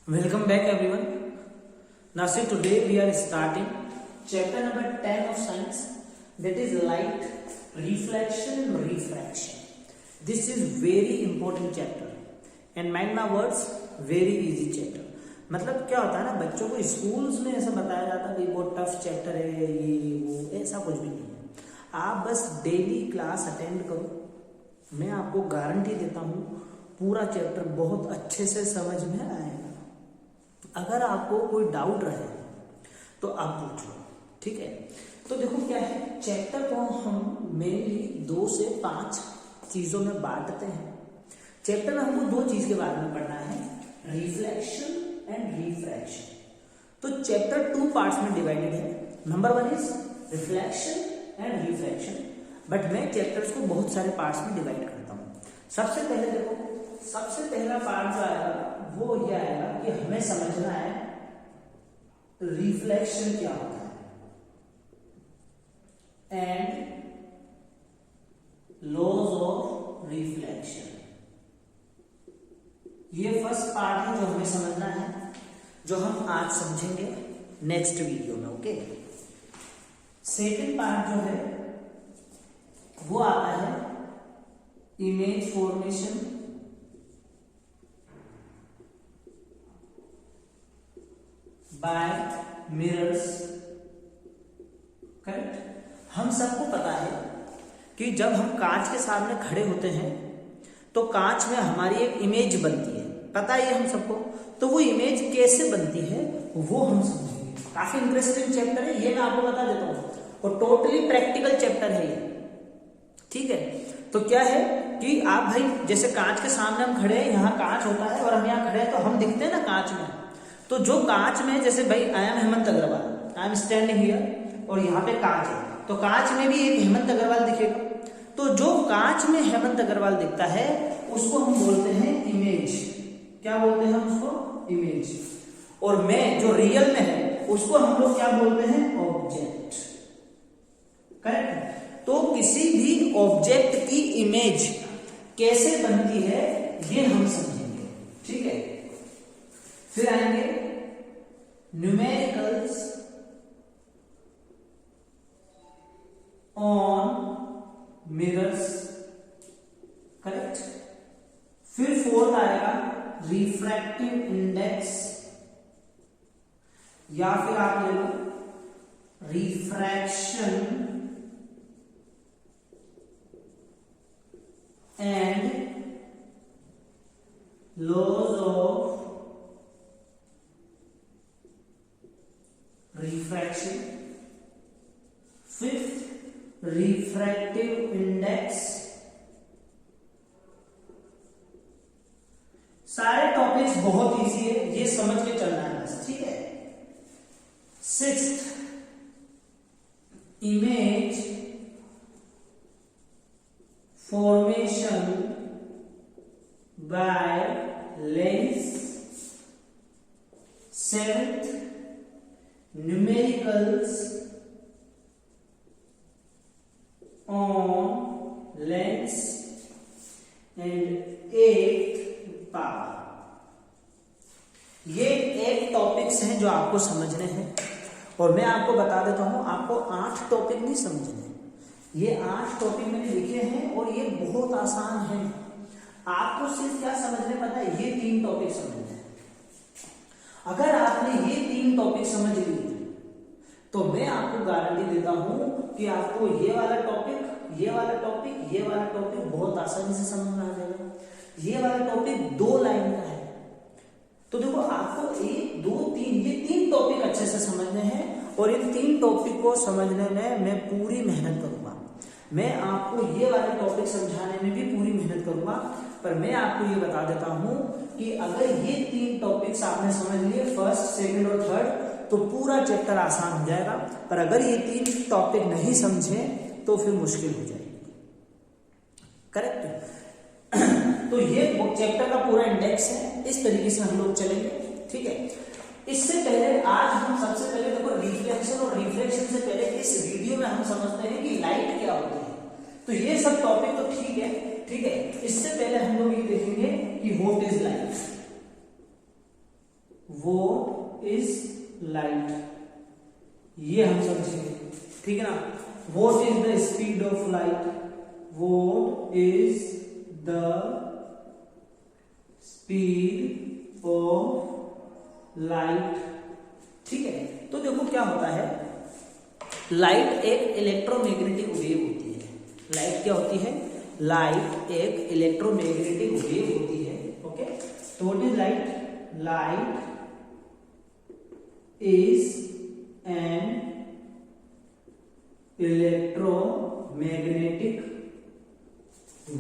Welcome back everyone. Now see, today we are starting chapter number 10 of science, that is light, reflection and refraction. This is very important chapter and mind my words, very easy chapter. मतलब क्या होता है ना, बच्चों को schools में ऐसा बताया जाता है कि बहुत टफ चैप्टर है, ये वो, ऐसा कुछ भी नहीं है। आप बस डेली क्लास अटेंड करो, मैं आपको गारंटी देता हूँ पूरा चैप्टर बहुत अच्छे से समझ में आएगा। अगर आपको कोई डाउट रहे तो आप पूछ लो, ठीक है। तो देखो क्या है, चैप्टर को हम मेनली 2 से 5 चीजों में बांटते हैं। चैप्टर में हमको 2 चीज के बारे में पढ़ना है, रिफ्लेक्शन एंड रिफ्रैक्शन। तो चैप्टर 2 पार्ट्स में डिवाइडेड है। Number 1 is reflection and refraction, but मैं चैप्टर्स को बहुत सारे पार्ट्स में डिवाइड करता हूँ। सबसे पहले देखो, सबसे पहला पार्ट जो आएगा वो ये आएगा कि हमें समझना है रिफ्लेक्शन क्या होता है एंड लॉज ऑफ रिफ्लेक्शन। ये फर्स्ट पार्ट है जो हमें समझना है, जो हम आज समझेंगे नेक्स्ट वीडियो में, ओके। सेकंड पार्ट जो है वो आता है image formation bye mirrors, correct. हम सबको पता है कि जब हम कांच के सामने खड़े होते हैं तो कांच में हमारी एक इमेज बनती है, पता है हम सबको। तो वो इमेज कैसे बनती है वो हम समझेंगे। काफी इंटरेस्टिंग चैप्टर है ये, मैं आपको बता देता हूँ, और टोटली प्रैक्टिकल चैप्टर है ये, ठीक है। तो क्या है कि आप भाई जैसे कांच के सामने हम खड़े हैं, यहाँ कांच होता है और हम यहाँ खड़े हैं तो हम दिखते हैं ना कांच में। तो जो कांच में, जैसे भाई I am Hemant Agarwal, I am standing here, और यहाँ पे कांच है, तो कांच में भी एक हेमंत अग्रवाल दिखेगा। तो जो कांच में हेमंत अग्रवाल दिखता है उसको हम बोलते हैं इमेज। क्या बोलते हैं हम उसको? इमेज। और मैं जो रियल में है उसको हम लोग क्या बोलते हैं? Object, correct. तो किसी भी ऑब्जेक्ट की इमेज कैसे बनती है ये हम समझेंगे, ठीक है। फिर आएंगे न्यूमेरिकल्स ऑन मिरर्स, करेक्ट। फिर फोर्थ आएगा रिफ्रैक्टिव इंडेक्स, या फिर आप ले लो refraction and laws of refraction. Fifth refractive index. सारे टॉपिक्स बहुत इजी है, ये समझ के चलना है बस, ठीक है। Sixth image formation by lens. Seventh numericals on lens and at power. ये 8 टॉपिक्स हैं जो आपको समझने हैं, और मैं आपको बता देता हूं आपको 8 टॉपिक नहीं समझने, ये 8 टॉपिक मैंने लिखे हैं और ये बहुत आसान है। आपको सिर्फ क्या समझने पता है, ये 3 टॉपिक समझने हैं। अगर आपने ये 3 टॉपिक समझ लिए तो मैं आपको गारंटी देता हूं कि आपको ये वाला टॉपिक, ये वाला टॉपिक, ये वाला टॉपिक बहुत आसानी से समझ में आ जाएगा। ये वाला टॉपिक 2 लाइन का है, तो देखो आपको 1 2 3 ये 3 टॉपिक अच्छे से समझने हैं, और इन 3 टॉपिक को समझने में मैं पूरी मेहनत करूंगा। मैं आपको ये वाले टॉपिक समझाने में भी पूरी मेहनत करूंगा, पर मैं आपको ये बता देता हूं कि अगर ये 3 टॉपिक्स आपने समझ लिए, फर्स्ट, सेकंड और थर्ड, तो पूरा चैप्टर आसान हो जाएगा। पर अगर ये 3 टॉपिक नहीं समझे तो फिर मुश्किल हो जाएगी, करेक्ट। तो ये चैप्टर का पूरा इंडेक्स है, इस तरीके से हम लोग चलेंगे, ठीक है। इससे पहले आज हम सबसे पहले देखो रिफ्लेक्शन और रिफ्रैक्शन से पहले इस वीडियो में हम समझते हैं कि लाइट क्या होती है। तो ये सब टॉपिक तो ठीक है, ठीक है। इससे पहले हम लोग ये देखेंगे कि what is light. What is light, ये हम समझेंगे, ठीक है ना। What is the speed of light, what is the speed of light, ठीक है। तो देखो क्या होता है, लाइट एक इलेक्ट्रोमैग्नेटिक वेव होती है। लाइट क्या होती है, लाइट एक इलेक्ट्रोमैग्नेटिक वेव होती है, ओके। तो what is light, light is an electromagnetic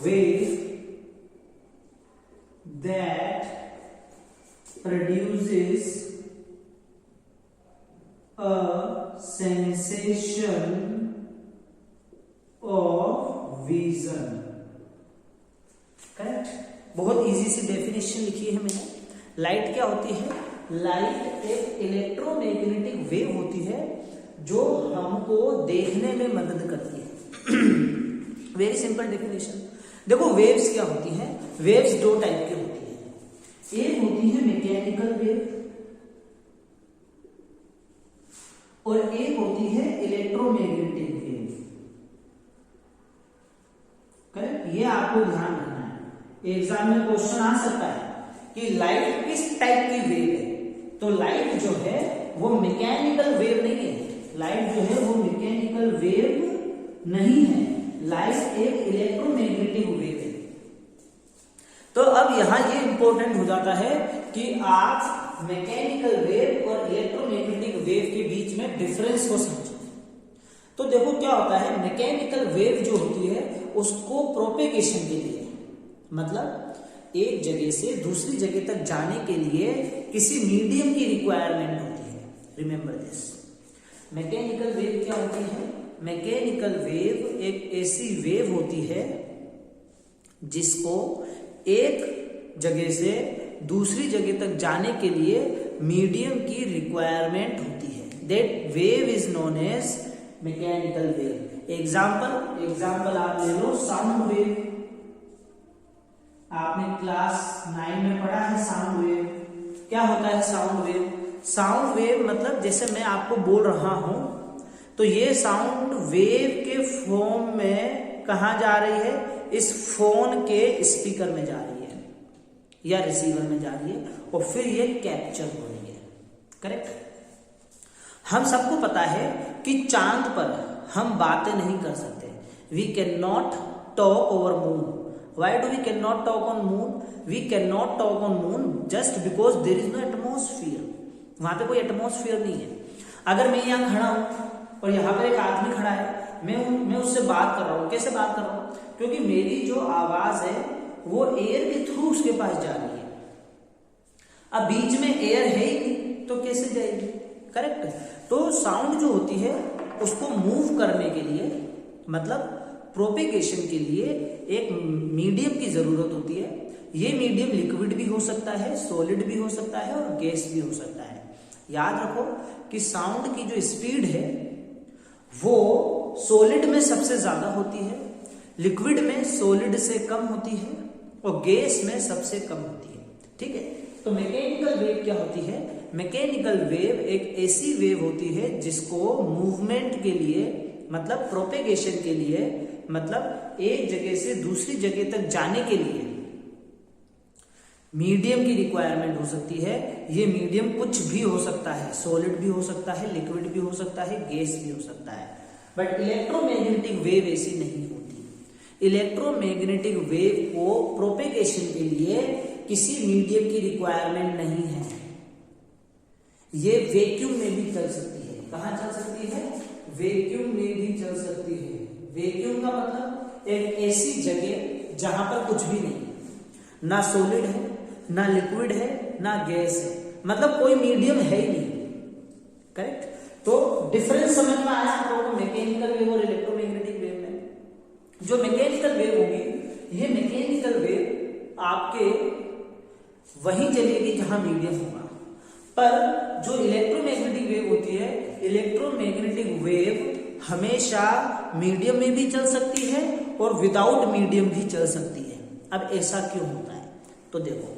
wave that produces a sensation of vision, correct. बहुत इजी सी डेफिनेशन लिखी है मैंने। लाइट क्या होती है, लाइट एक इलेक्ट्रोमैग्नेटिक वेव होती है जो हमको देखने में मदद करती है। Very simple definition. देखो वेव्स क्या होती हैं, वेव्स दो टाइप की होती है। एक होती है मैकेनिकल वेव और एक होती है इलेक्ट्रोमैग्नेटिक वेव, करेक्ट। ये आपको ध्यान रखना है, एग्जाम में क्वेश्चन आ सकता है कि लाइट किस टाइप की वेव है। तो लाइट जो है वो मैकेनिकल वेव नहीं है, लाइट जो है वो मैकेनिकल वेव नहीं है, लाइट एक इलेक्ट्रोमैग्नेटिक वेव है। तो अब यहां ये इंपॉर्टेंट हो जाता है कि आप मैकेनिकल वेव और इलेक्ट्रोमैग्नेटिक वेव के बीच में डिफरेंस को समझो। तो देखो क्या होता है, मैकेनिकल वेव जो होती है उसको प्रोपेगेशन के लिए, मतलब एक जगह से दूसरी जगह तक जाने के लिए किसी मीडियम की रिक्वायरमेंट होती है। Remember this. मैकेनिकल वेव क्या होती है, मैकेनिकल वेव एक ऐसी वेव होती है जिसको एक जगह से दूसरी जगह तक जाने के लिए मीडियम की रिक्वायरमेंट होती है। That wave is known as mechanical wave. Example आप ले लो साउंड वेव। आपने क्लास 9 में पढ़ा है साउंड वेव। क्या होता है साउंड वेव, साउंड वेव मतलब जैसे मैं आपको बोल रहा हूं तो ये साउंड वेव के फॉर्म में कहां जा रही है, इस फोन के स्पीकर में जा रही है या रिसीवर में जा रही है और फिर ये कैप्चर हो रही है, करेक्ट। हम सबको पता है कि चांद पर हम बातें नहीं कर सकते। We can not talk over moon. Why do we cannot talk on moon? We cannot talk on moon just because there is no atmosphere. वहां पे कोई एटमोस्फियर नहीं है। अगर मैं यहाँ खड़ा हूं और यहाँ पर एक आदमी खड़ा है, मैं उससे बात कर रहा हूँ। कैसे बात कर रहा हूँ, क्योंकि मेरी जो आवाज है वो एयर के थ्रू उसके पास जा रही है। अब बीच में एयर है ही नहीं तो कैसे जाएगी, करेक्ट। तो साउंड जो होती है उसको मूव करने के लिए, मतलब प्रोपेगेशन के लिए एक मीडियम की जरूरत होती है। ये मीडियम लिक्विड भी हो सकता है, सॉलिड भी हो सकता है और गैस भी हो सकता है। याद रखो कि साउंड की जो स्पीड है वो सॉलिड में सबसे ज्यादा होती है, लिक्विड में सॉलिड से कम होती है और गैस में सबसे कम होती है, ठीक है। तो मैकेनिकल वेव क्या होती है, मैकेनिकल वेव एक ऐसी वेव होती है जिसको मूवमेंट के लिए, मतलब प्रोपेगेशन के लिए, मतलब एक जगह से दूसरी जगह तक जाने के लिए मीडियम की रिक्वायरमेंट हो सकती है। ये मीडियम कुछ भी हो सकता है, सॉलिड भी हो सकता है, लिक्विड भी हो सकता है, गैस भी हो सकता है। बट इलेक्ट्रोमैग्नेटिक वेव ऐसी नहीं होती। इलेक्ट्रोमैग्नेटिक वेव को प्रोपेगेशन के लिए किसी मीडियम की रिक्वायरमेंट नहीं है। ये वैक्यूम में भी चल सकती है। कहां चल सकती है, वैक्यूम में भी चल सकती है। वैक्यूम का मतलब एक ऐसी जगह जहां पर कुछ भी नहीं, ना सॉलिड है, ना लिक्विड है, ना गैस है, मतलब कोई मीडियम है ही नहीं, करेक्ट। तो डिफरेंस समझ में आया आप लोगों को मैकेनिकल वेव और इलेक्ट्रोमैग्नेटिक वेव में। जो मैकेनिकल वेव होगी, ये मैकेनिकल वेव आपके वहीं चलेगी जहां मीडियम होगा, पर जो इलेक्ट्रोमैग्नेटिक वेव होती है, इलेक्ट्रोमैग्नेटिक वेव हमेशा मीडियम में भी चल सकती है और विदाउट मीडियम भी चल सकती है। अब ऐसा क्यों होता है, तो देखो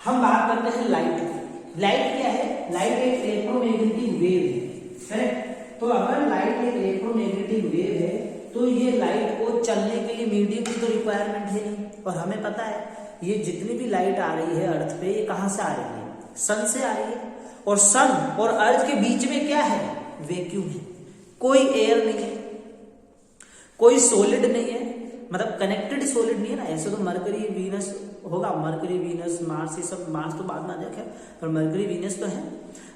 हम बात करते हैं लाइट की। लाइट क्या है, लाइट एक इलेक्ट्रोमैग्नेटिक वेव है, करेक्ट। तो अगर लाइट एक इलेक्ट्रोमैग्नेटिक वेव है तो ये लाइट को चलने के लिए मीडियम की तो रिक्वायरमेंट है नहीं, और हमें पता है ये जितनी भी लाइट आ रही है अर्थ पे, ये कहां से आ रही है, सन से आ रही है, और सन और अर्थ के बीच में क्या है, वैक्यूम है, कोई एयर नहीं है, कोई सॉलिड नहीं है, मतलब कनेक्टेड सॉलिड नहीं है ना। ऐसे तो मरकरी वीनस होगा, मरकरी वीनस मार्स, ये सब मार्स तो बाद में आ जाएगा, पर मरकरी वीनस तो है,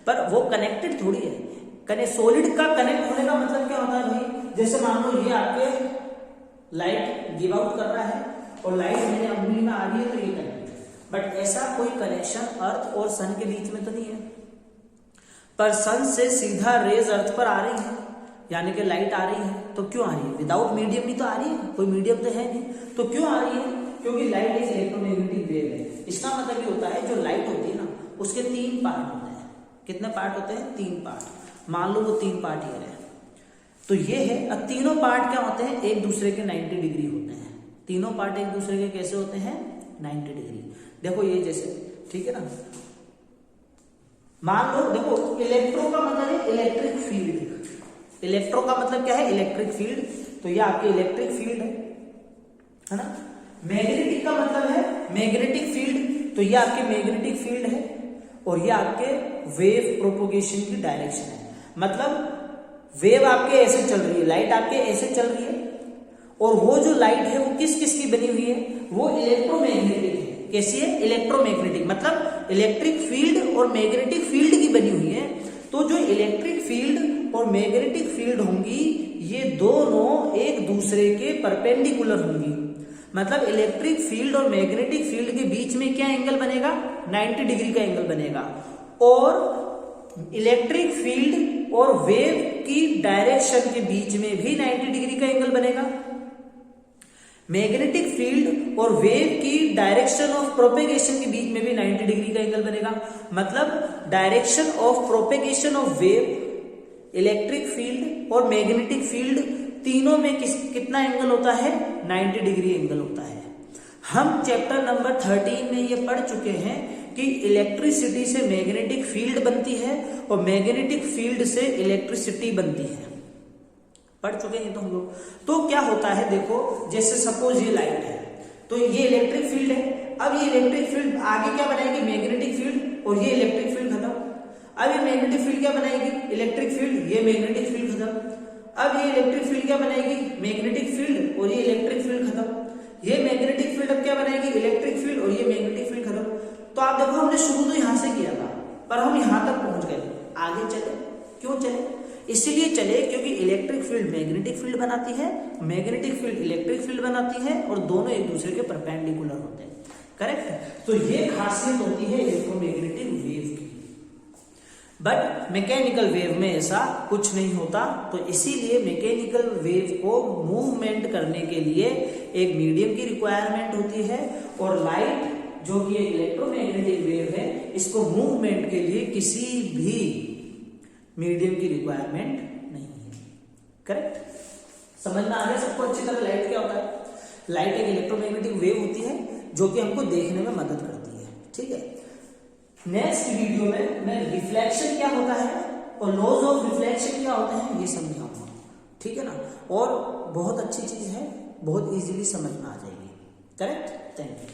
पर वो कनेक्टेड थोड़ी है। सॉलिड का कनेक्ट होने का मतलब क्या होता है भाई, जैसे मान लो ये आपके लाइट गिव आउट कर रहा है और लाइट मेरे अंगुली में आ रही है तो ये कनेक्ट, बट ऐसा कोई कनेक्शन अर्थ और सन के बीच में तो नहीं है। पर सन से सीधा रेज अर्थ पर आ रही है, यानी कि लाइट आ रही है, तो क्यों आ रही है, विदाउट मीडियम ही तो आ रही है, कोई मीडियम तो है नहीं, तो क्यों आ रही है, क्योंकि लाइट एक इलेक्ट्रोमैग्नेटिक वेव है। इसका मतलब ये होता है जो लाइट होती है ना उसके 3 पार्ट होते हैं। कितने पार्ट होते हैं, 3 पार्ट। मान लो वो 3 पार्ट ये है, तो ये है, अब तीनों पार्ट क्या होते हैं, एक दूसरे के 90 डिग्री होते हैं। तीनों पार्ट एक दूसरे के कैसे होते हैं, 90 डिग्री। देखो ये जैसे, ठीक है ना, मान लो देखो इलेक्ट्रो का मतलब है इलेक्ट्रिक फील्ड। इलेक्ट्रो का मतलब क्या है, इलेक्ट्रिक फील्ड, तो ये आपकी इलेक्ट्रिक फील्ड है ना। मैग्नेटिक का मतलब है मैग्नेटिक फील्ड, तो ये आपकी मैग्नेटिक फील्ड है, और ये आपके वेव प्रोपोगेशन की डायरेक्शन है। मतलब वेव आपके ऐसे चल रही है, लाइट आपके ऐसे चल रही है, और वो जो लाइट है वो किस किस की बनी हुई है, वो इलेक्ट्रोमैग्नेटिक है। कैसी है, इलेक्ट्रोमैग्नेटिक, मतलब इलेक्ट्रिक फील्ड और मैग्नेटिक फील्ड की बनी हुई है। तो जो इलेक्ट्रिक फील्ड और मैग्नेटिक फील्ड होंगी ये दोनों एक दूसरे के परपेंडिकुलर होंगी, मतलब इलेक्ट्रिक फील्ड और मैग्नेटिक फील्ड के बीच में क्या एंगल बनेगा, 90 डिग्री का एंगल बनेगा, और इलेक्ट्रिक फील्ड और वेव की डायरेक्शन के बीच में भी 90 डिग्री का एंगल बनेगा। मैग्नेटिक फील्ड और वेव की डायरेक्शन ऑफ प्रोपेगेशन के बीच में भी 90 डिग्री का एंगल बनेगा। मतलब direction of propagation of wave, electric field और मैग्नेटिक फील्ड तीनों में कितना एंगल होता है, 90 डिग्री एंगल होता है। हम चैप्टर नंबर 13 में ये पढ़ चुके हैं कि इलेक्ट्रिसिटी से मैग्नेटिक फील्ड बनती है और मैग्नेटिक फील्ड से इलेक्ट्रिसिटी बनती है, पढ़ चुके हैं तो हम लोग। तो क्या होता है देखो, जैसे सपोज ये लाइट है तो ये इलेक्ट्रिक फील्ड है, अब ये इलेक्ट्रिक फील्ड आगे क्या बनाएगी, मैग्नेटिक फील्ड, और ये इलेक्ट्रिक फील्ड खत्म। अब ये मैग्नेटिक फील्ड क्या बनाएगी, इलेक्ट्रिक फील्ड, ये मैग्नेटिक फील्ड खत्म। अब ये इलेक्ट्रिक फील्ड क्या बनाएगी, मैग्नेटिक फील्ड, और ये इलेक्ट्रिक फील्ड खत्म। ये मैग्नेटिक फील्ड अब क्या बनाएगी, इलेक्ट्रिक फील्ड, और ये मैग्नेटिक फील्ड खत्म। तो आप देखो हमने शुरू तो यहां से किया था, पर हम यहां तक पहुंच गए, आगे चले। क्यों चले, इसीलिए चले क्योंकि इलेक्ट्रिक फील्ड मैग्नेटिक फील्ड बनाती है, मैग्नेटिक फील्ड इलेक्ट्रिक फील्ड बनाती है, और दोनों एक दूसरे के परपेंडिकुलर होते हैं, करेक्ट। तो ये खासियत होती है इलेक्ट्रोमैग्नेटिक वेव की। बट मैकेनिकल वेव में ऐसा कुछ नहीं होता, तो इसीलिए मैकेनिकल वेव को मूवमेंट करने के लिए एक मीडियम की रिक्वायरमेंट होती है, और लाइट जो कि एक इलेक्ट्रोमैग्नेटिक वेव है, इसको मूवमेंट के लिए किसी भी मीडियम की रिक्वायरमेंट नहीं है, करेक्ट। समझ में आ गया सबको अच्छी तरह। लाइट क्या होता है, लाइट एक इलेक्ट्रोमैग्नेटिक वेव होती है जो कि हमको देखने में मदद करती है, ठीक है। नेक्स्ट वीडियो में मैं रिफ्लेक्शन क्या होता है और लॉज ऑफ रिफ्लेक्शन क्या होते हैं ये समझाऊंगा, ठीक है ना। और बहुत अच्छी चीज है, बहुत इजीली समझ में आ जाएगी, करेक्ट। Thank you.